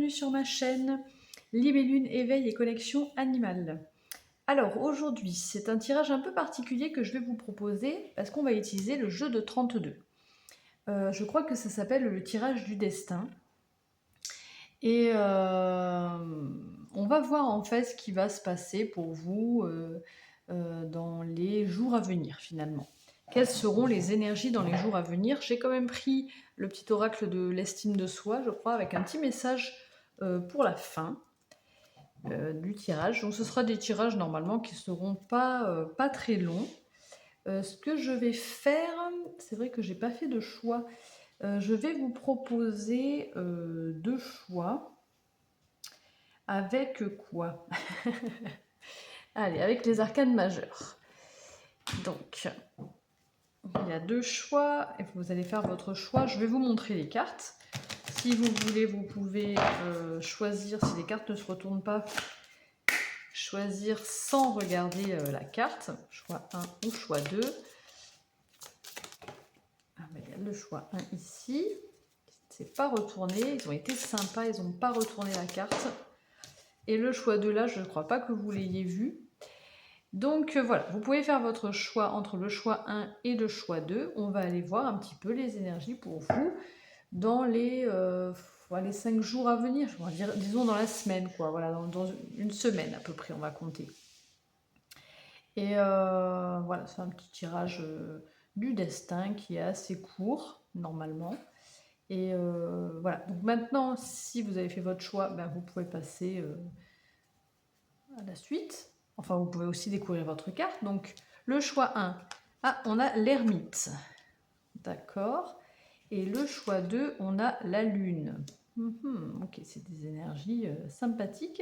bienvenue sur ma chaîne Libellule, éveil et connexion animale. Alors aujourd'hui, c'est un tirage un peu particulier que je vais vous proposer parce qu'on va utiliser le jeu de 32. Je crois que ça s'appelle le tirage du destin. Et on va voir en fait ce qui va se passer pour vous dans les jours à venir finalement. Quelles seront les énergies dans les jours à venir? J'ai quand même pris le petit oracle de l'estime de soi, je crois, avec un petit message pour la fin du tirage. Donc ce sera des tirages normalement qui ne seront pas très longs. Ce que je vais faire, c'est vrai que j'ai pas fait de choix. Je vais vous proposer deux choix. Avec quoi? Allez, avec les arcanes majeures. Donc, il y a deux choix, et vous allez faire votre choix. Je vais vous montrer les cartes. Si vous voulez, vous pouvez choisir, si les cartes ne se retournent pas, choisir sans regarder la carte. Choix 1 ou choix 2. Ah, ben, il y a le choix 1 ici. C'est pas retourné. Ils ont été sympas, ils n'ont pas retourné la carte. Et le choix 2 là, je ne crois pas que vous l'ayez vu. Donc voilà, vous pouvez faire votre choix entre le choix 1 et le choix 2. On va aller voir un petit peu les énergies pour vous dans les 5 jours à venir, disons dans la semaine, quoi. Voilà, dans une semaine à peu près, on va compter. Et voilà, c'est un petit tirage du destin qui est assez court, normalement. Et voilà, donc maintenant, si vous avez fait votre choix, ben, vous pouvez passer à la suite. Enfin, vous pouvez aussi découvrir votre carte. Donc, le choix 1, ah, on a l'ermite. D'accord. Et le choix 2, on a la lune. Ok, c'est des énergies sympathiques.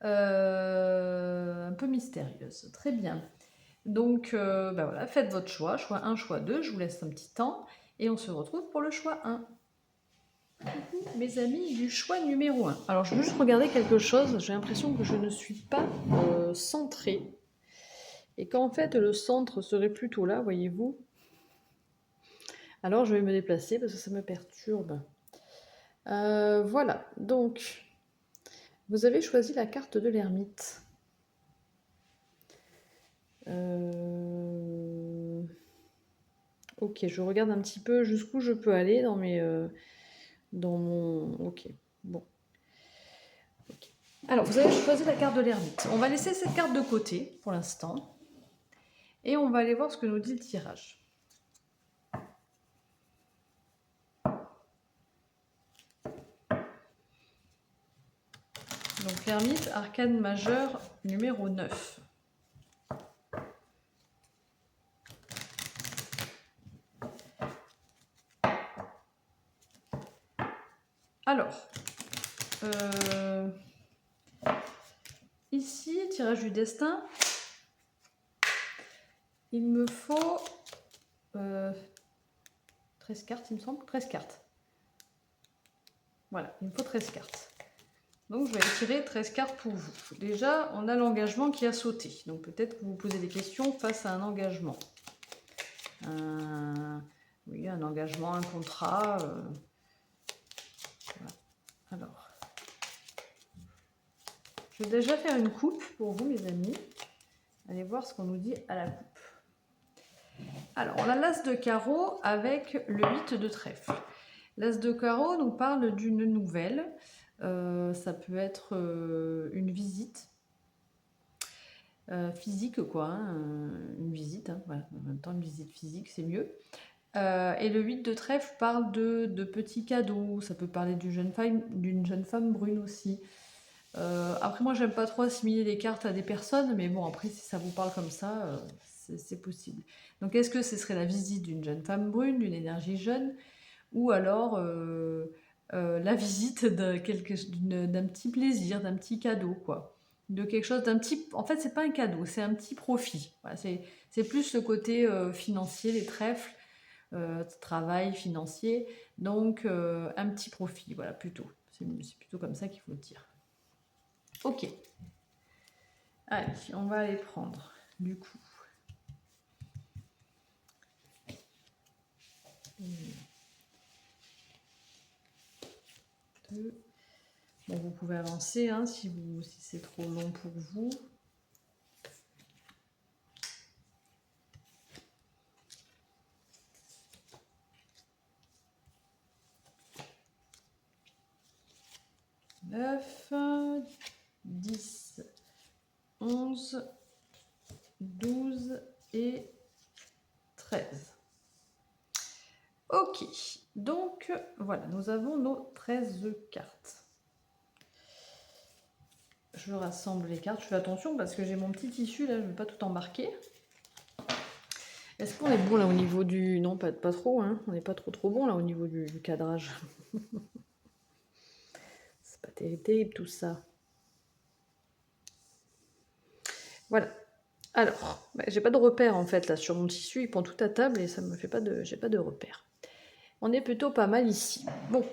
Un peu mystérieuses. Très bien. Donc, ben voilà, faites votre choix. Choix 1, choix 2. Je vous laisse un petit temps. Et on se retrouve pour le choix 1. Mes amis du choix numéro 1. Alors, je veux juste regarder quelque chose. J'ai l'impression que je ne suis pas centrée. Et qu'en fait, le centre serait plutôt là, voyez-vous. Alors, je vais me déplacer parce que ça me perturbe. Voilà. Donc, vous avez choisi la carte de l'ermite. Ok, je regarde un petit peu jusqu'où je peux aller dans mes... dans mon... Ok, bon. Okay. Alors, vous avez choisi la carte de l'ermite. On va laisser cette carte de côté pour l'instant. Et on va aller voir ce que nous dit le tirage. Donc, l'ermite, arcane majeur numéro 9. Alors, ici, tirage du destin, il me faut 13 cartes, il me semble, 13 cartes. Voilà, il me faut 13 cartes. Donc, je vais tirer 13 cartes pour vous. Déjà, on a l'engagement qui a sauté. Donc, peut-être que vous vous posez des questions face à un engagement. Oui, un engagement, un contrat. Voilà. Alors, je vais déjà faire une coupe pour vous, mes amis. Allez voir ce qu'on nous dit à la coupe. Alors, on a l'as de carreau avec le 8 de trèfle. L'as de carreau nous parle d'une nouvelle. Ça peut être une visite physique, quoi. Hein, une visite, hein, voilà. En même temps, une visite physique, c'est mieux. Et le 8 de trèfle parle de petits cadeaux. Ça peut parler d'une jeune femme brune aussi. Après, moi, j'aime pas trop assimiler les cartes à des personnes, mais bon, après, si ça vous parle comme ça, c'est possible. Donc, est-ce que ce serait la visite d'une jeune femme brune, d'une énergie jeune, ou alors la visite d'un petit plaisir, d'un petit cadeau, quoi. De quelque chose d'un petit... En fait, c'est pas un cadeau, c'est un petit profit. Voilà, c'est plus le côté financier, les trèfles, travail financier. Donc, un petit profit, voilà, plutôt. C'est plutôt comme ça qu'il faut le dire. Ok. Allez, on va aller prendre, du coup. Une, deux, Bon, vous pouvez avancer hein, si c'est trop long pour vous. « 9, 10, 11, 12 et 13. » Ok, donc voilà, nous avons nos 13 cartes. Je rassemble les cartes, je fais attention parce que j'ai mon petit tissu là, je ne vais pas tout embarquer. Est-ce qu'on est bon là au niveau du... Non, pas trop, hein. On n'est pas trop bon là au niveau du cadrage. C'est pas terrible tout ça. Voilà. Alors, j'ai pas de repère en fait là sur mon tissu, il prend tout à table et ça me fait pas de... J'ai pas de repère. On est plutôt pas mal ici. Bon.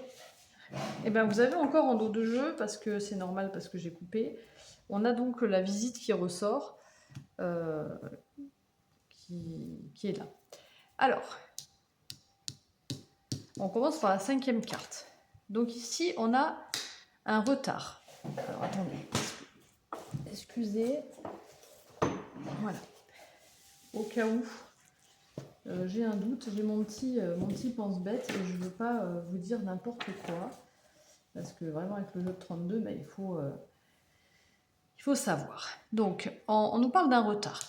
Et bien vous avez encore en dos de jeu, parce que c'est normal, parce que j'ai coupé. On a donc la visite qui ressort, qui est là. Alors, on commence par la 5e carte. Donc ici, on a un retard. Alors attendez, excusez. Voilà. Au cas où j'ai un doute, j'ai mon petit pense-bête et je ne veux pas vous dire n'importe quoi. Parce que vraiment avec le jeu de 32, ben, il faut savoir. Donc, on nous parle d'un retard.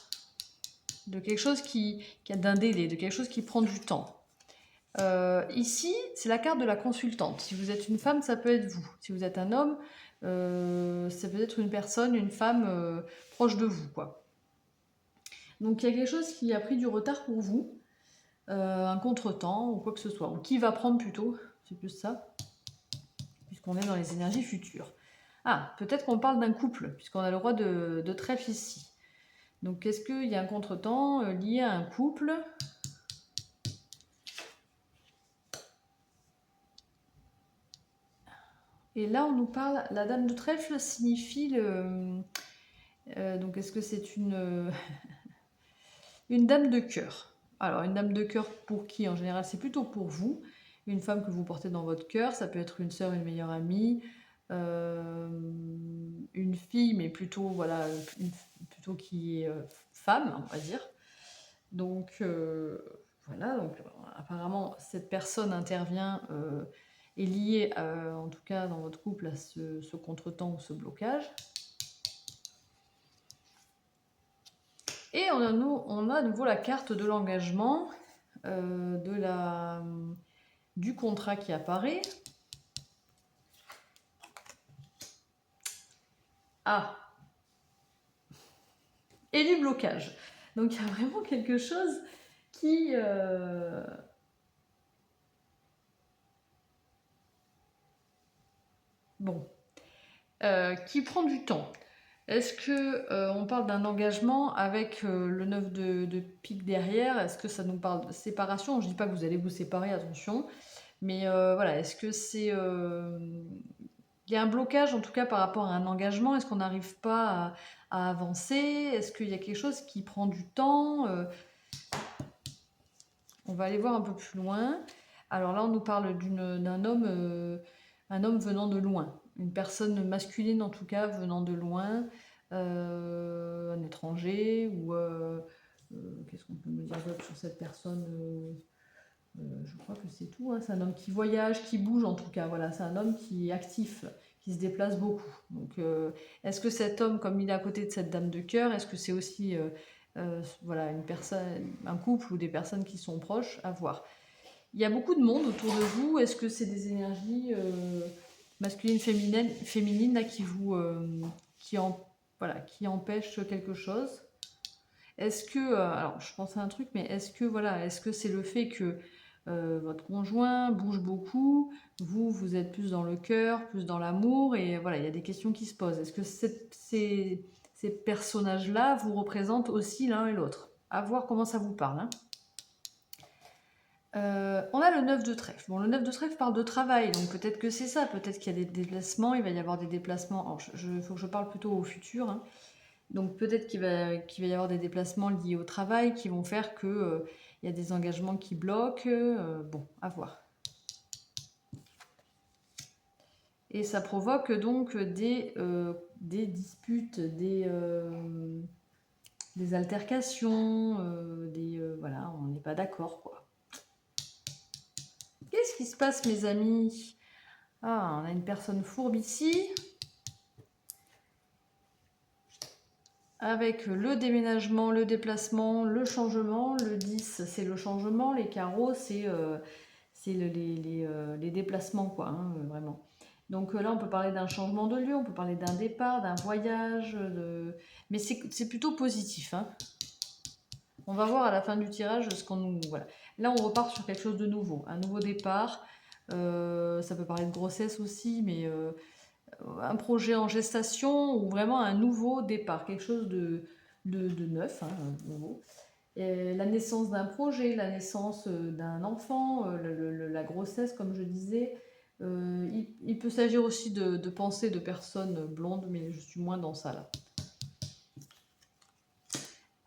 De quelque chose qui a d'un délai, de quelque chose qui prend du temps. Ici, c'est la carte de la consultante. Si vous êtes une femme, ça peut être vous. Si vous êtes un homme, ça peut être une personne, une femme proche de vous, quoi. Donc il y a quelque chose qui a pris du retard pour vous, un contretemps ou quoi que ce soit, ou qui va prendre plutôt, c'est plus ça, puisqu'on est dans les énergies futures. Ah, peut-être qu'on parle d'un couple, puisqu'on a le roi de trèfle ici. Donc est-ce qu'il y a un contretemps lié à un couple ? Et là, on nous parle, la dame de trèfle signifie le... donc, est-ce que c'est une dame de cœur? Alors, une dame de cœur pour qui? En général, c'est plutôt pour vous. Une femme que vous portez dans votre cœur, ça peut être une sœur, une meilleure amie, une fille, mais plutôt, voilà, plutôt qui est femme, on va dire. Donc, voilà, donc apparemment, cette personne intervient... est lié, en tout cas dans votre couple, à ce contretemps ou ce blocage. Et on a à nouveau la carte de l'engagement, du contrat qui apparaît. Ah, et du blocage. Donc il y a vraiment quelque chose qui... Bon. Qui prend du temps. Est-ce que on parle d'un engagement avec le 9 de pique derrière? Est-ce que ça nous parle de séparation? Je ne dis pas que vous allez vous séparer, attention. Mais voilà, est-ce que c'est... il y a un blocage en tout cas par rapport à un engagement? Est-ce qu'on n'arrive pas à avancer? Est-ce qu'il y a quelque chose qui prend du temps? On va aller voir un peu plus loin. Alors là, on nous parle d'un homme, un homme venant de loin. Une personne masculine en tout cas venant de loin, un étranger ou qu'est-ce qu'on peut me dire d'autre sur cette personne? Je crois que c'est tout, hein. C'est un homme qui voyage, qui bouge en tout cas, voilà, c'est un homme qui est actif, qui se déplace beaucoup. Donc est-ce que cet homme, comme il est à côté de cette dame de cœur, est-ce que c'est aussi voilà, une personne, un couple ou des personnes qui sont proches? À voir. Il y a beaucoup de monde autour de vous. Est-ce que c'est des énergies masculines, féminines là, qui empêchent quelque chose? Est-ce que, alors je pense à un truc, mais est-ce que voilà, est-ce que c'est le fait que votre conjoint bouge beaucoup, vous êtes plus dans le cœur, plus dans l'amour, et voilà, il y a des questions qui se posent. Est-ce que ces personnages-là vous représentent aussi l'un et l'autre? À voir comment ça vous parle, hein. On a le 9 de trèfle. Bon, le 9 de trèfle parle de travail, donc peut-être que c'est ça, peut-être qu'il y a des déplacements, il va y avoir des déplacements. Alors, il faut que je parle plutôt au futur, hein. Donc peut-être qu'il va y avoir des déplacements liés au travail qui vont faire que il y a des engagements qui bloquent. Bon, à voir. Et ça provoque donc des disputes, des altercations, voilà, on n'est pas d'accord, quoi. Qu'est-ce qui se passe, mes amis? Ah, on a une personne fourbe ici. Avec le déménagement, le déplacement, le changement. Le 10, c'est le changement. Les carreaux, c'est les déplacements, quoi, hein, vraiment. Donc là, on peut parler d'un changement de lieu, on peut parler d'un départ, d'un voyage, mais c'est plutôt positif, hein. On va voir à la fin du tirage ce qu'on nous... Voilà. Là, on repart sur quelque chose de nouveau, un nouveau départ. Ça peut parler de grossesse aussi, mais un projet en gestation ou vraiment un nouveau départ, quelque chose de neuf, hein, nouveau. Et la naissance d'un projet, la naissance d'un enfant, la grossesse, comme je disais. Il peut s'agir aussi de pensées de personnes blondes, mais je suis moins dans ça là.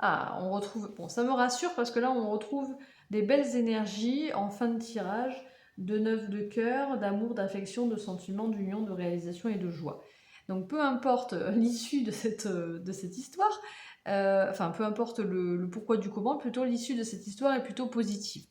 Ah, on retrouve... Bon, ça me rassure parce que là, on retrouve des belles énergies en fin de tirage, de 9 de cœur, d'amour, d'affection, de sentiment, d'union, de réalisation et de joie. Donc, peu importe l'issue de cette histoire, enfin, peu importe le pourquoi du comment, plutôt l'issue de cette histoire est plutôt positive.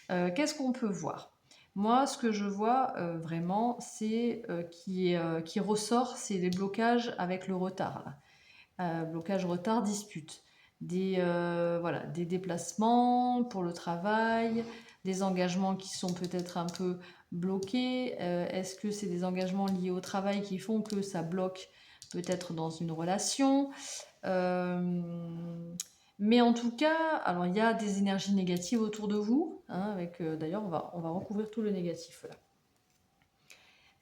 Qu'est-ce qu'on peut voir? Moi, ce que je vois vraiment, c'est qui ressort, c'est les blocages avec le retard, là. Blocage, retard, dispute. Voilà, des déplacements pour le travail, des engagements qui sont peut-être un peu bloqués. Est-ce que c'est des engagements liés au travail qui font que ça bloque peut-être dans une relation? Mais en tout cas, alors il y a des énergies négatives autour de vous, hein, avec d'ailleurs on va recouvrir tout le négatif là.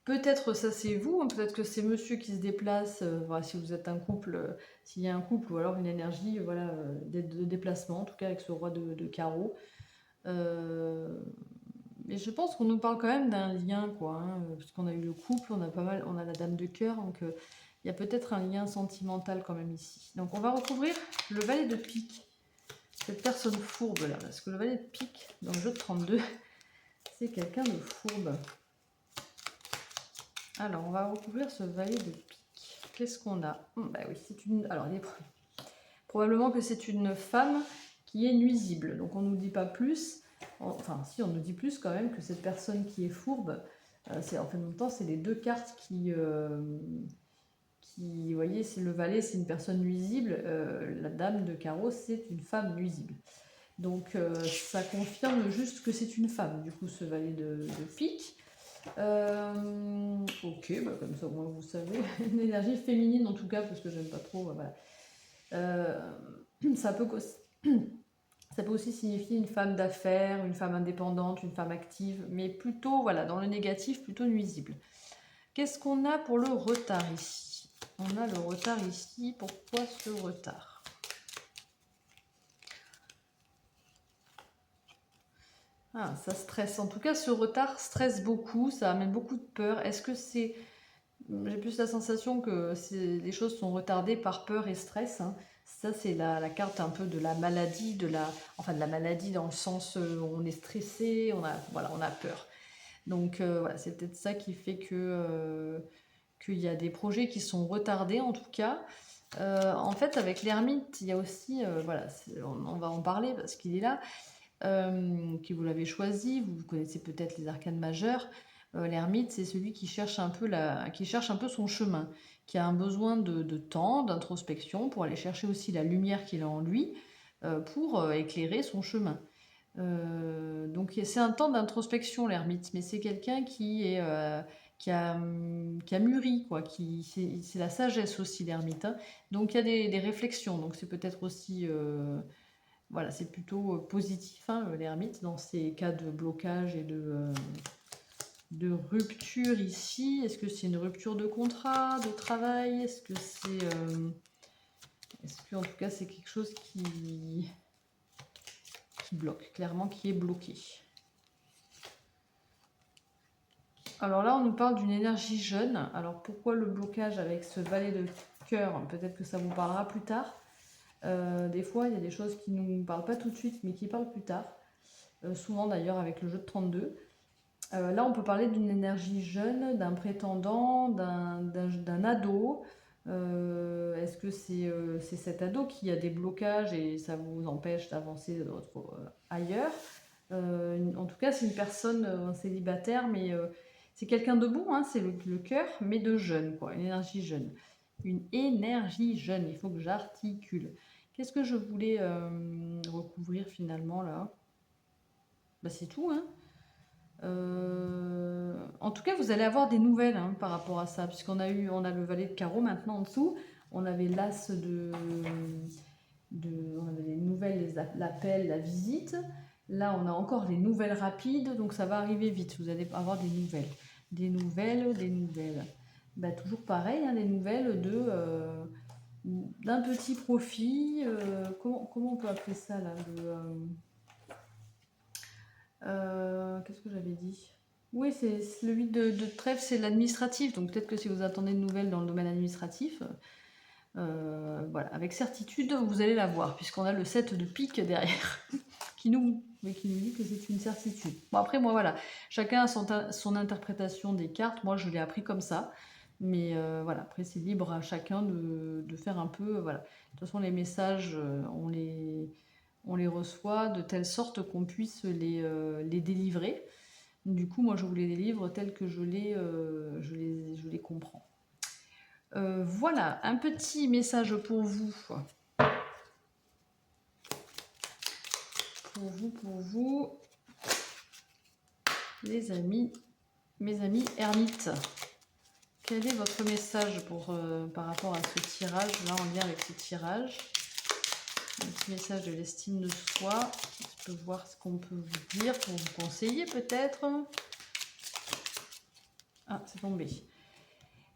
Peut-être ça c'est vous, hein, peut-être que c'est monsieur qui se déplace, voilà, si vous êtes un couple, s'il y a un couple, ou alors une énergie voilà, de déplacement, en tout cas avec ce roi de carreau. Mais je pense qu'on nous parle quand même d'un lien, quoi, hein, puisqu'on a eu le couple, on a pas mal, on a la dame de cœur, donc il y a peut-être un lien sentimental quand même ici. Donc on va recouvrir le valet de pique, cette personne fourbe là, parce que le valet de pique dans le jeu de 32, c'est quelqu'un de fourbe. Alors, on va recouvrir ce valet de pique. Qu'est-ce qu'on a? Bah oui, c'est une... Alors, probablement que c'est une femme qui est nuisible. Donc, on ne nous dit pas plus. Enfin, si, on nous dit plus quand même que cette personne qui est fourbe, en fait, en même temps, c'est les deux cartes qui... Vous voyez, c'est le valet, c'est une personne nuisible. La dame de carreau, c'est une femme nuisible. Donc, ça confirme juste que c'est une femme, du coup, ce valet de pique. Ok, bah comme ça, moi, vous savez, une énergie féminine en tout cas, parce que j'aime pas trop. Voilà. Ça peut aussi signifier une femme d'affaires, une femme indépendante, une femme active, mais plutôt, voilà, dans le négatif, plutôt nuisible. Qu'est-ce qu'on a pour le retard ici? On a le retard ici. Pourquoi ce retard? Ah, ça stresse. En tout cas, ce retard stresse beaucoup, ça amène beaucoup de peur. Est-ce que c'est... J'ai plus la sensation que les choses sont retardées par peur et stress, hein. Ça, c'est la carte un peu de la maladie, enfin de la maladie dans le sens où on est stressé, voilà, on a peur. Donc voilà, c'est peut-être ça qui fait qu'il y a des projets qui sont retardés en tout cas. En fait, avec l'ermite, il y a aussi, voilà, on va en parler parce qu'il est là. Que vous l'avez choisi, vous connaissez peut-être les arcanes majeures. L'ermite, c'est celui qui cherche un peu son chemin, qui a un besoin de temps, d'introspection, pour aller chercher aussi la lumière qu'il a en lui, pour éclairer son chemin. Donc c'est un temps d'introspection, l'ermite, mais c'est quelqu'un qui a mûri, quoi, c'est la sagesse aussi, l'ermite, hein. Donc il y a des réflexions, donc c'est peut-être aussi... Voilà, c'est plutôt positif, hein, l'ermite, dans ces cas de blocage et de rupture ici. Est-ce que c'est une rupture de contrat, de travail? Est-ce que c'est... Est-ce que en tout cas c'est quelque chose qui bloque, clairement qui est bloqué? Alors là, on nous parle d'une énergie jeune. Alors pourquoi le blocage avec ce valet de cœur? Peut-être que ça vous parlera plus tard. Des fois, il y a des choses qui ne nous parlent pas tout de suite, mais qui parlent plus tard. Souvent d'ailleurs avec le jeu de 32. Là, on peut parler d'une énergie jeune, d'un prétendant, d'un ado. Est-ce que c'est cet ado qui a des blocages et ça vous empêche d'avancer ailleurs? En tout cas, c'est une personne célibataire, mais c'est quelqu'un de bon, hein, c'est le cœur, mais de jeune, quoi, une énergie jeune. Une énergie jeune, il faut que j'articule. Qu'est-ce que je voulais recouvrir finalement là? Bah, c'est tout, hein. En tout cas, vous allez avoir des nouvelles hein, par rapport à ça, puisqu'on a le valet de carreau maintenant en dessous. On avait l'as on avait les nouvelles, l'appel, la visite. Là, on a encore les nouvelles rapides, donc ça va arriver vite. Vous allez avoir des nouvelles. Des nouvelles, des nouvelles. Bah, toujours pareil, hein, des nouvelles d'un petit profit. Comment on peut appeler ça là qu'est-ce que j'avais dit? Oui, c'est le 8 de trèfle, c'est l'administratif. Donc peut-être que si vous attendez de nouvelles dans le domaine administratif, voilà, avec certitude, vous allez la voir, puisqu'on a le 7 de pique derrière, qui nous dit que c'est une certitude. Bon, après, moi, voilà, chacun a son interprétation des cartes. Moi, je l'ai appris comme ça. Mais voilà, après, c'est libre à chacun de faire un peu. Voilà. De toute façon, les messages, on les reçoit de telle sorte qu'on puisse les délivrer. Du coup, moi, je vous les délivre tels que je les comprends. Voilà, un petit message pour vous. Pour vous, les amis, mes amis ermites. Quel est votre message par rapport à ce tirage, là, en lien avec ce tirage? Un petit message de l'estime de soi. Je peux voir ce qu'on peut vous dire pour vous conseiller, peut-être. Ah, c'est tombé.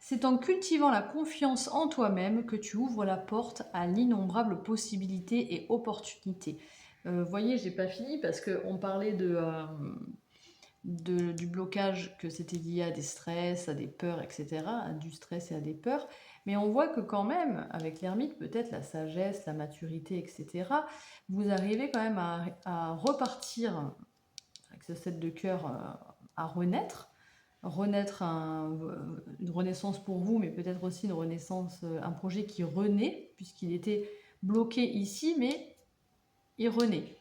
C'est en cultivant la confiance en toi-même que tu ouvres la porte à l'innombrable possibilités et opportunités. Vous voyez, j'ai pas fini parce qu'on parlait du blocage, que c'était lié à des stress, à des peurs, etc., à du stress et à des peurs. Mais on voit que quand même, avec l'ermite, peut-être la sagesse, la maturité, etc., vous arrivez quand même à repartir, avec ce 7 de cœur, à renaître une renaissance pour vous, mais peut-être aussi une renaissance, un projet qui renaît, puisqu'il était bloqué ici, mais il renaît.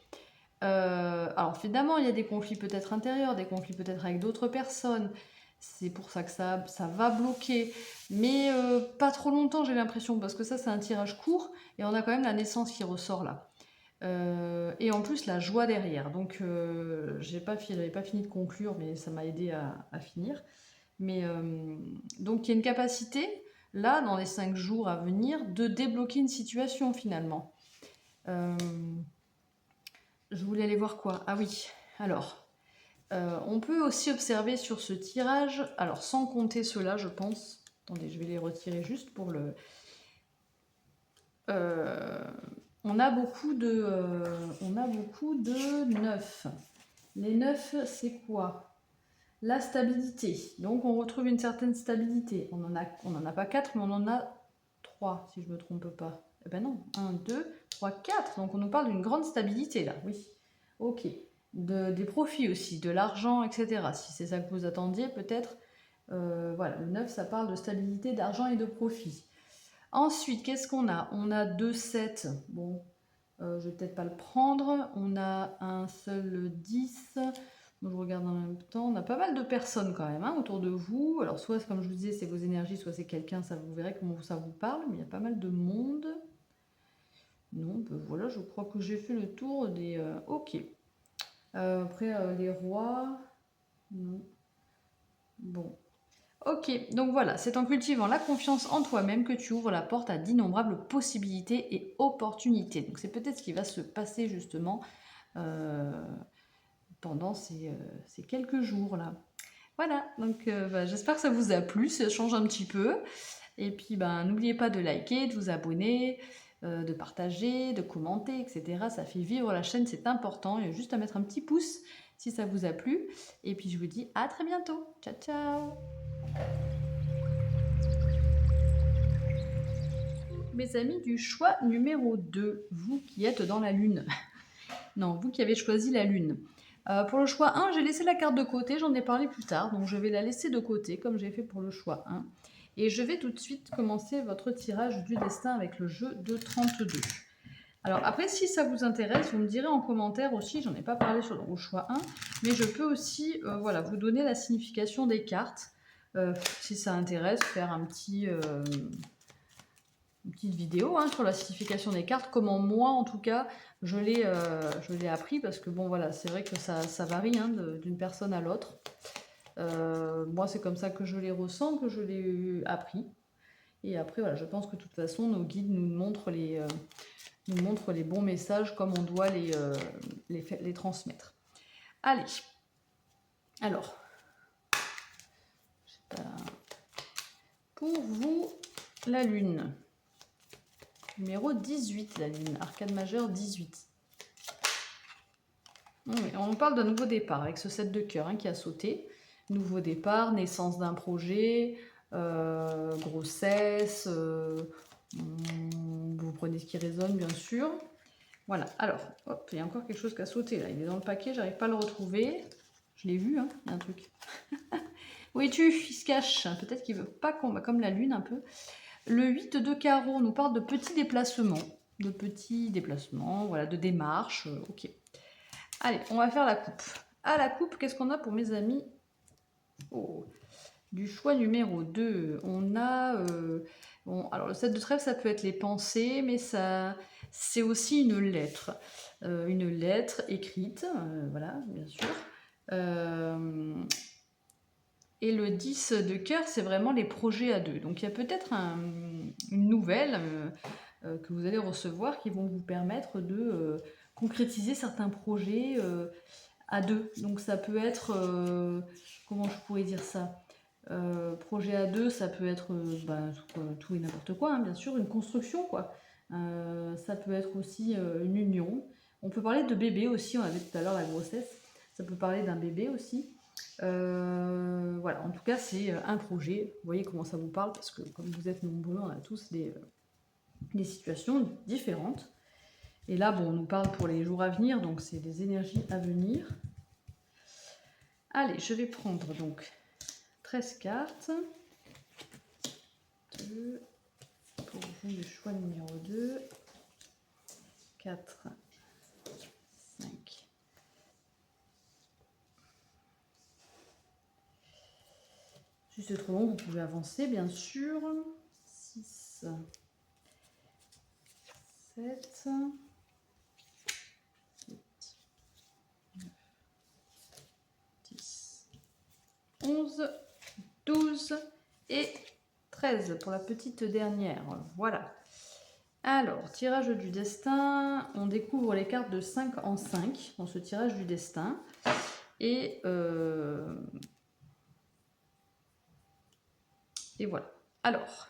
Alors finalement, il y a des conflits peut-être intérieurs, des conflits peut-être avec d'autres personnes. C'est pour ça que ça va bloquer. Mais pas trop longtemps, j'ai l'impression, parce que ça, c'est un tirage court, et on a quand même la naissance qui ressort là. Et en plus, la joie derrière. Donc, j'avais pas fini de conclure, mais ça m'a aidé à finir. Mais donc, il y a une capacité, là, dans les 5 jours à venir, de débloquer une situation finalement. Je voulais aller voir quoi? Ah oui, alors, on peut aussi observer sur ce tirage, alors sans compter ceux-là, je pense. Attendez, je vais les retirer juste pour le... on a beaucoup de 9. Les 9, c'est quoi? La stabilité. Donc, on retrouve une certaine stabilité. On n'en a pas 4, mais on en a 3, si je ne me trompe pas. Eh ben non, 1, 2, 3, 4. Donc, on nous parle d'une grande stabilité, là, oui. Ok. Des profits aussi, de l'argent, etc. Si c'est ça que vous attendiez, peut-être. Voilà, le 9, ça parle de stabilité, d'argent et de profit. Ensuite, qu'est-ce qu'on a? On a 2 7. Bon, je vais peut-être pas le prendre. On a un seul 10. Donc, je regarde en même temps. On a pas mal de personnes quand même hein, autour de vous. Alors, soit, comme je vous disais, c'est vos énergies, soit c'est quelqu'un, ça vous verrez comment ça vous parle. Mais il y a pas mal de monde. Non, ben voilà, je crois que j'ai fait le tour des... ok. Après, les rois... Non. Bon. Ok, donc voilà, c'est en cultivant la confiance en toi-même que tu ouvres la porte à d'innombrables possibilités et opportunités. Donc c'est peut-être ce qui va se passer justement pendant ces quelques jours-là. Voilà, donc j'espère que ça vous a plu, ça change un petit peu. Et puis n'oubliez pas de liker, de vous abonner, de partager, de commenter, etc. Ça fait vivre la chaîne, c'est important. Il y a juste à mettre un petit pouce si ça vous a plu. Et puis je vous dis à très bientôt. Ciao, ciao! Mes amis du choix numéro 2, vous qui êtes dans la lune. Non, vous qui avez choisi la lune. Pour le choix 1, j'ai laissé la carte de côté, j'en ai parlé plus tard, donc je vais la laisser de côté comme j'ai fait pour le choix 1. Et je vais tout de suite commencer votre tirage du destin avec le jeu de 32. Alors après, si ça vous intéresse, vous me direz en commentaire aussi, j'en ai pas parlé sur le choix 1, mais je peux aussi voilà, vous donner la signification des cartes, si ça intéresse, faire un petit... une petite vidéo hein, sur la signification des cartes, comment moi en tout cas je l'ai appris, parce que bon voilà, c'est vrai que ça varie hein, d'une personne à l'autre. Moi c'est comme ça que je les ressens, que je l'ai appris. Et après voilà, je pense que de toute façon nos guides nous montrent les bons messages, comme on doit les transmettre. Allez, alors, je sais pas, pour vous, la lune. Numéro 18, la lune, arcade majeure 18. On parle d'un nouveau départ avec ce 7 de cœur hein, qui a sauté. Nouveau départ, naissance d'un projet, grossesse, vous prenez ce qui résonne bien sûr. Voilà, alors, hop, il y a encore quelque chose qui a sauté là, il est dans le paquet, j'arrive pas à le retrouver. Je l'ai vu, hein, il y a un truc. Où es-tu? Il se cache, peut-être qu'il veut pas qu'on... comme la lune un peu. Le 8 de carreau nous parle de petits déplacements. Voilà, de démarches. Ok. Allez, on va faire la coupe. À la coupe, qu'est-ce qu'on a pour mes amis? Oh, du choix numéro 2, on a... bon, alors le 7 de trèfle, ça peut être les pensées, mais ça, c'est aussi une lettre. Une lettre écrite, voilà, bien sûr. Et le 10 de cœur, c'est vraiment les projets à deux. Donc il y a peut-être une nouvelle que vous allez recevoir qui vont vous permettre de concrétiser certains projets à deux. Donc ça peut être, comment je pourrais dire ça, projet à deux, ça peut être tout et n'importe quoi, hein, bien sûr, une construction, quoi. Ça peut être aussi une union. On peut parler de bébé aussi, on avait tout à l'heure la grossesse. Ça peut parler d'un bébé aussi. Voilà, en tout cas, c'est un projet. Vous voyez comment ça vous parle, parce que comme vous êtes nombreux, on a tous des situations différentes. Et là, bon, on nous parle pour les jours à venir, donc c'est des énergies à venir. Allez, je vais prendre donc 13 cartes. 2, pour vous, le choix numéro 2. 4, 5. Si c'est trop long, vous pouvez avancer, bien sûr. 6, 7, 8, 9, 10, 11, 12 et 13 pour la petite dernière. Voilà. Alors, tirage du destin, on découvre les cartes de 5 en 5 dans ce tirage du destin. Et voilà. Alors,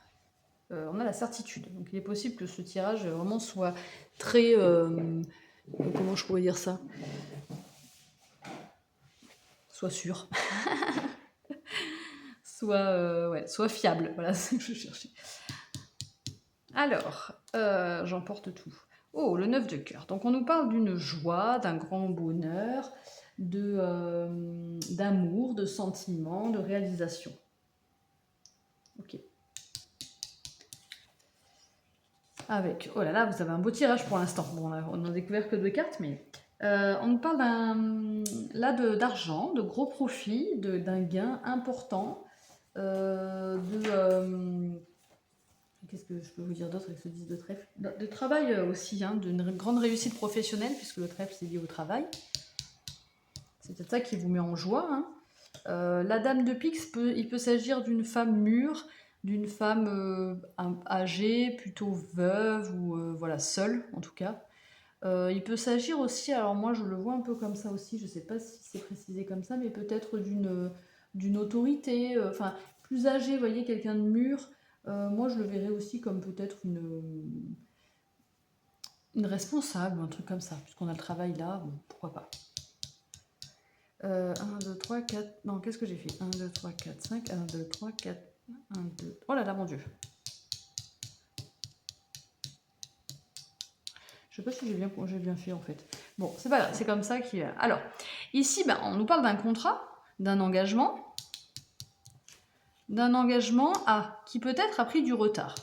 on a la certitude. Donc, il est possible que ce tirage vraiment soit très... comment je pourrais dire ça? Soit sûr. soit fiable. Voilà ce que je cherchais. Alors, j'emporte tout. Oh, le 9 de cœur. Donc, on nous parle d'une joie, d'un grand bonheur, d'amour, de sentiments, de réalisation. Ok. Avec, oh là là, vous avez un beau tirage pour l'instant. Bon, on n'a découvert que 2 cartes, mais on nous parle d'argent, de gros profits, d'un gain important, qu'est-ce que je peux vous dire d'autre avec ce 10 de trèfle? De travail aussi, hein, d'une grande réussite professionnelle, puisque le trèfle c'est lié au travail. C'est peut-être ça qui vous met en joie. Hein. La dame de pique, il peut s'agir d'une femme mûre, d'une femme âgée, plutôt veuve ou voilà, seule en tout cas. Il peut s'agir aussi, alors moi je le vois un peu comme ça aussi, je ne sais pas si c'est précisé comme ça, mais peut-être d'une autorité, enfin plus âgée, vous voyez, quelqu'un de mûr. Moi je le verrais aussi comme peut-être une responsable, un truc comme ça, puisqu'on a le travail là, bon, pourquoi pas. 1, 2, 3, 4, non, qu'est-ce que j'ai fait? 1, 2, 3, 4, 5, 1, 2, 3, 4, 1, 2, oh là là, mon Dieu. Je sais pas si j'ai bien fait en fait. Bon, c'est pas grave, c'est comme ça qu'il... Alors, ici, ben, on nous parle d'un contrat, d'un engagement qui peut-être a pris du retard.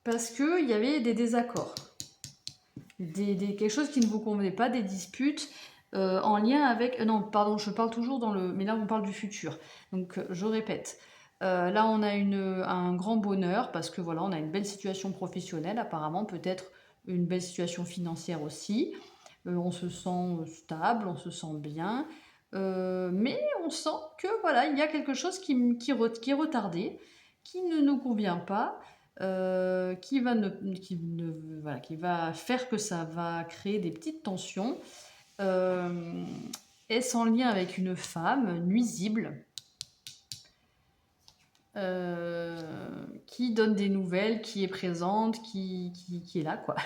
Parce qu'il y avait des désaccords. Quelque chose qui ne vous convenait pas, des disputes en lien avec... non, pardon, je parle toujours dans le... Mais là, on parle du futur. Donc, je répète. Là, on a un grand bonheur parce que voilà, on a une belle situation professionnelle, apparemment, peut-être une belle situation financière aussi. On se sent stable, on se sent bien. Mais on sent que voilà, il y a quelque chose qui est retardé, qui ne nous convient pas. Qui va faire que ça va créer des petites tensions. Est-ce en lien avec une femme nuisible qui donne des nouvelles, qui est présente, qui est là, quoi.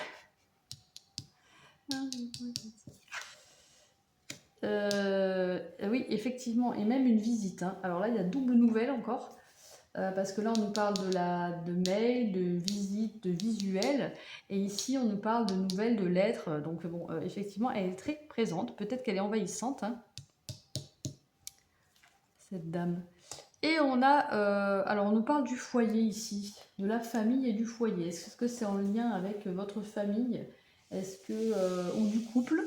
Oui, effectivement, et même une visite. Hein. Alors là, il y a double nouvelle encore. Parce que là, on nous parle de mail, de visite, de visuel. Et ici, on nous parle de nouvelles, de lettres. Donc, bon, effectivement, elle est très présente. Peut-être qu'elle est envahissante, hein, cette dame. Et on a... alors, on nous parle du foyer ici, de la famille et du foyer. Est-ce que c'est en lien avec votre famille? Est-ce que... ou du couple?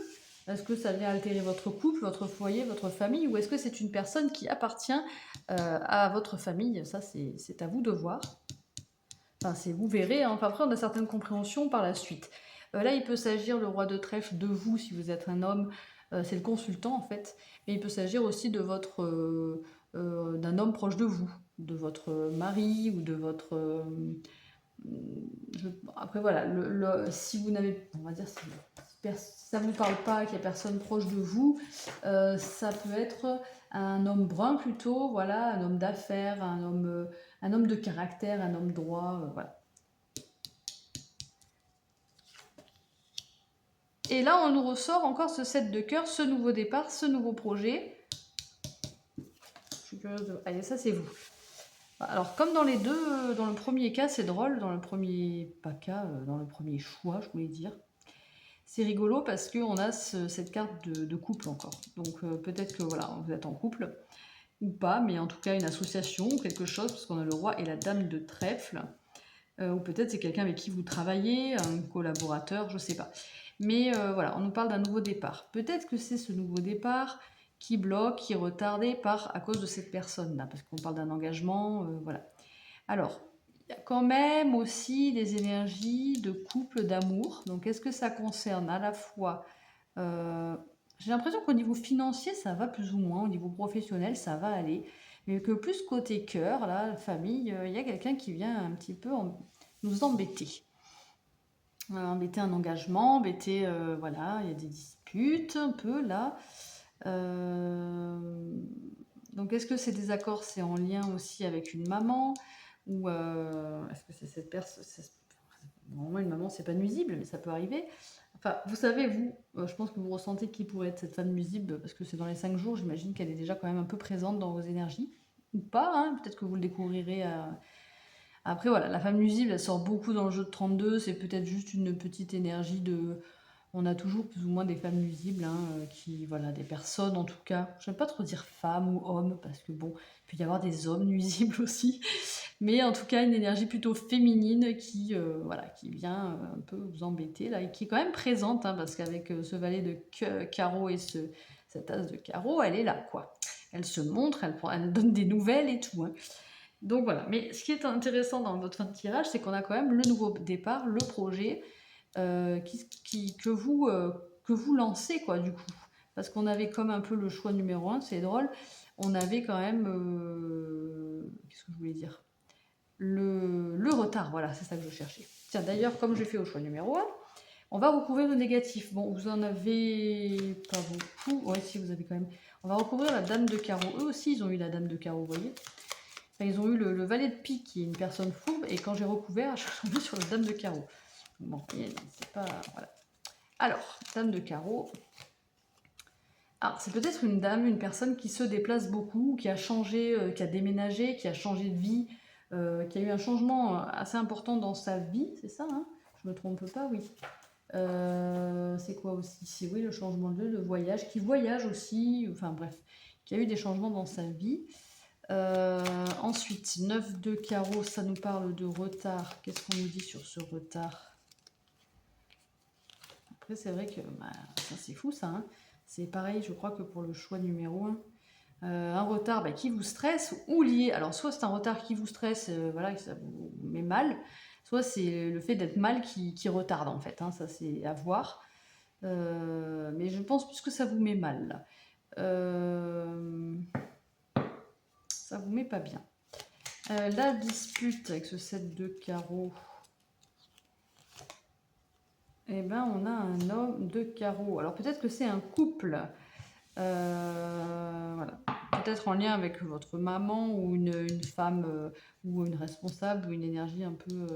Est-ce que ça vient altérer votre couple, votre foyer, votre famille? Ou est-ce que c'est une personne qui appartient à votre famille? Ça, c'est à vous de voir. Enfin, vous verrez, hein. Enfin, après on a certaines compréhensions par la suite. Là, il peut s'agir, le roi de trèfle, de vous, si vous êtes un homme, c'est le consultant en fait, mais il peut s'agir aussi de d'un homme proche de vous, de votre mari ou de votre... après voilà, si vous n'avez... On va dire, si ça ne vous parle pas, qu'il n'y a personne proche de vous, ça peut être un homme brun plutôt, voilà, un homme d'affaires, un homme de caractère, un homme droit, voilà. Et là, on nous ressort encore ce 7 de cœur, ce nouveau départ, ce nouveau projet. Je suis curieuse de... Allez, ça c'est vous. Alors, comme dans les deux, dans le premier cas, c'est drôle, dans le premier, pas cas, dans le premier choix, je voulais dire. C'est rigolo parce qu'on a cette carte de couple encore. Donc, peut-être que voilà, vous êtes en couple, ou pas, mais en tout cas une association ou quelque chose, parce qu'on a le roi et la dame de trèfle. Ou peut-être c'est quelqu'un avec qui vous travaillez, un collaborateur, je ne sais pas. Mais voilà, on nous parle d'un nouveau départ. Peut-être que c'est ce nouveau départ qui bloque, qui est retardé à cause de cette personne-là, parce qu'on parle d'un engagement, voilà. Alors, il y a quand même aussi des énergies de couple, d'amour. Donc, est-ce que ça concerne à la fois... j'ai l'impression qu'au niveau financier, ça va plus ou moins. Au niveau professionnel, ça va aller. Mais que plus côté cœur, là, famille, il y a quelqu'un qui vient un petit peu nous embêter. Embêter un engagement, embêter... voilà, il y a des disputes un peu, là. Donc, est-ce que ces désaccords, c'est en lien aussi avec une maman? Ou est-ce que c'est cette personne... Normalement, une maman, c'est pas nuisible, mais ça peut arriver. Enfin, vous savez, vous, je pense que vous ressentez qui pourrait être cette femme nuisible, parce que c'est dans les 5 jours, j'imagine qu'elle est déjà quand même un peu présente dans vos énergies. Ou pas, hein, peut-être que vous le découvrirez. Après, voilà, la femme nuisible, elle sort beaucoup dans le jeu de 32, c'est peut-être juste une petite énergie de... On a toujours plus ou moins des femmes nuisibles, hein, voilà, des personnes en tout cas. J'aime pas trop dire femmes ou hommes, parce que bon, il peut y avoir des hommes nuisibles aussi. Mais en tout cas, une énergie plutôt féminine qui, voilà, qui vient un peu vous embêter, là, et qui est quand même présente, hein, parce qu'avec ce valet de carreau et cette as de carreau, elle est là, quoi. Elle se montre, elle donne des nouvelles et tout, hein. Donc voilà, mais ce qui est intéressant dans votre fin de tirage, c'est qu'on a quand même le nouveau départ, le projet que vous lancez, quoi, du coup. Parce qu'on avait comme un peu le choix numéro 1, c'est drôle, on avait quand même... qu'est-ce que je voulais dire? Le retard, voilà, c'est ça que je cherchais. Tiens, d'ailleurs, comme j'ai fait au choix numéro 1, on va recouvrir le négatif. Bon, vous en avez pas beaucoup. Ouais, si, vous avez quand même... On va recouvrir la dame de carreau. Eux aussi, ils ont eu la dame de carreau, vous voyez. Enfin, ils ont eu le valet de pique, qui est une personne fourbe, et quand j'ai recouvert, je suis tombée sur la dame de carreau. Bon, c'est pas... Voilà. Alors, dame de carreau. Alors, c'est peut-être une dame, une personne qui se déplace beaucoup, qui a changé, qui a déménagé, qui a changé de vie, qui a eu un changement assez important dans sa vie, c'est ça, hein? Je me trompe pas, oui. C'est quoi aussi? C'est oui, le changement de lieu, le voyage, qui voyage aussi, enfin bref, qui a eu des changements dans sa vie. Ensuite, 9 de carreau, ça nous parle de retard. Qu'est-ce qu'on nous dit sur ce retard? Après, c'est vrai que bah, ça c'est fou ça. Hein. C'est pareil, je crois que pour le choix numéro 1. Un retard bah, qui vous stresse ou lié. Alors, soit c'est un retard qui vous stresse, voilà, que ça vous met mal, soit c'est le fait d'être mal qui retarde en fait. Hein, ça, c'est à voir. Mais je pense plus que ça vous met mal. Là. Ça vous met pas bien. La dispute avec ce 7 de carreau. Eh ben, on a un homme de carreau. Alors, peut-être que c'est un couple. Voilà. Peut-être en lien avec votre maman ou une femme ou une responsable ou une énergie un peu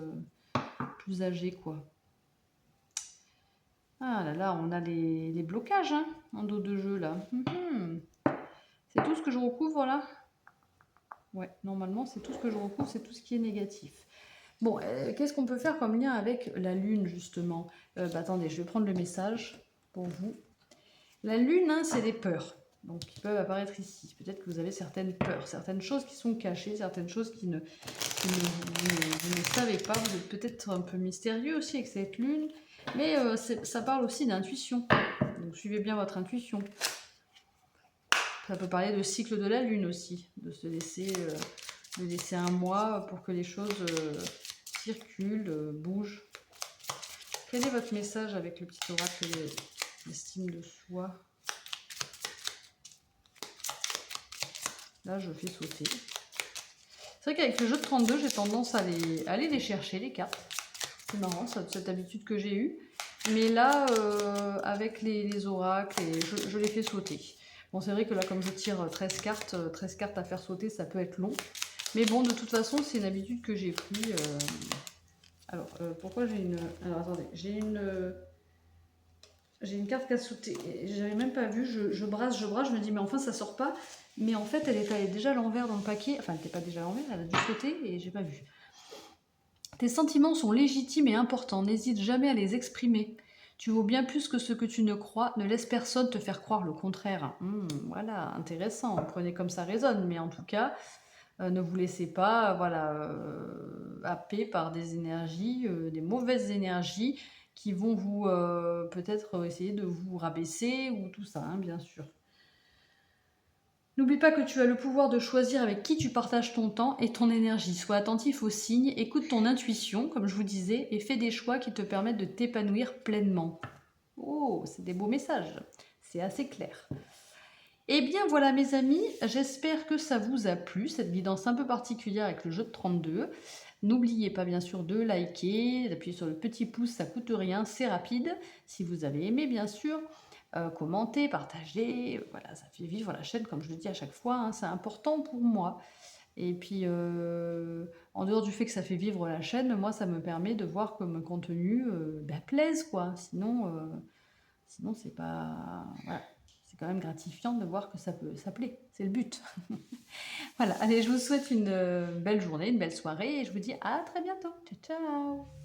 plus âgée, quoi. Ah là là, on a les blocages hein, en dos de jeu, là. C'est tout ce que je recouvre, là? Ouais, normalement, c'est tout ce que je recouvre, c'est tout ce qui est négatif. Bon, qu'est-ce qu'on peut faire comme lien avec la lune, justement? Attendez, je vais prendre le message pour vous. La lune, hein, c'est des peurs. Donc, qui peuvent apparaître ici. Peut-être que vous avez certaines peurs, certaines choses qui sont cachées, certaines choses vous ne savez pas. Vous êtes peut-être un peu mystérieux aussi avec cette lune. Mais ça parle aussi d'intuition. Donc, suivez bien votre intuition. Ça peut parler de cycle de la lune aussi. De se laisser, un mois pour que les choses circulent, bougent. Quel est votre message avec le petit oracle l'estime de soi? Là, je fais sauter. C'est vrai qu'avec le jeu de 32, j'ai tendance à aller les chercher, les cartes. C'est marrant, cette habitude que j'ai eue. Mais là, avec les oracles, je les fais sauter. Bon, c'est vrai que là, comme je tire 13 cartes à faire sauter, ça peut être long. Mais bon, de toute façon, c'est une habitude que j'ai pris. Alors, pourquoi j'ai une... Alors, attendez, j'ai une carte qui a sauté. J'avais même pas vu, je brasse, je me dis, mais enfin, ça sort pas. Mais en fait, elle était déjà à l'envers dans le paquet. Enfin, elle n'était pas déjà à l'envers, elle a dû sauter et j'ai pas vu. Tes sentiments sont légitimes et importants. N'hésite jamais à les exprimer. Tu vaux bien plus que ce que tu ne crois. Ne laisse personne te faire croire le contraire. Voilà, intéressant. Prenez comme ça résonne. Mais en tout cas, ne vous laissez pas happer par des énergies, des mauvaises énergies qui vont vous peut-être essayer de vous rabaisser ou tout ça, hein, bien sûr. N'oublie pas que tu as le pouvoir de choisir avec qui tu partages ton temps et ton énergie. Sois attentif aux signes, écoute ton intuition, comme je vous disais, et fais des choix qui te permettent de t'épanouir pleinement. Oh, c'est des beaux messages. C'est assez clair. Eh bien voilà mes amis, j'espère que ça vous a plu, cette guidance un peu particulière avec le jeu de 32. N'oubliez pas bien sûr de liker, d'appuyer sur le petit pouce, ça coûte rien, c'est rapide. Si vous avez aimé bien sûr, commentez, partagez, voilà, ça fait vivre la chaîne comme je le dis à chaque fois, hein, c'est important pour moi. Et puis en dehors du fait que ça fait vivre la chaîne, moi ça me permet de voir que mon contenu plaise quoi, sinon c'est pas... Voilà. C'est quand même gratifiant de voir que ça plaît, c'est le but. Voilà, allez, je vous souhaite une belle journée, une belle soirée et je vous dis à très bientôt. Ciao, ciao.